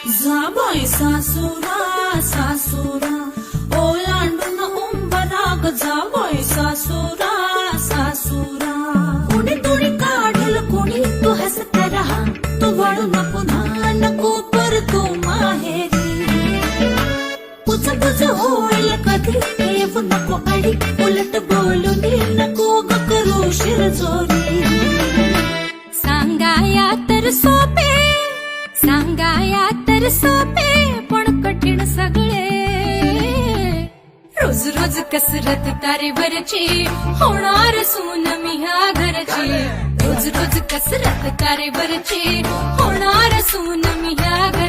जाबाई सासुरा सासुरा ओलांडून उंबराग जाबाई सासुरा सासुरा कुणी तुणी काढल कुणी तू हसत रहा तू वळू नको पुन्हा नको परतू माहेरी पुच पुच होईल कधी येऊ नको अडी उलट बोलून नको ग करू शिरजोरी सांगाया तर सोपे सांगाया तर सोपे पण कठीण सगळे रोज रोज कसरत तारेवरची होणार सून मी ह्या घरची रोज रोज कसरत तारेवरची होणार सून मी ह्या घरची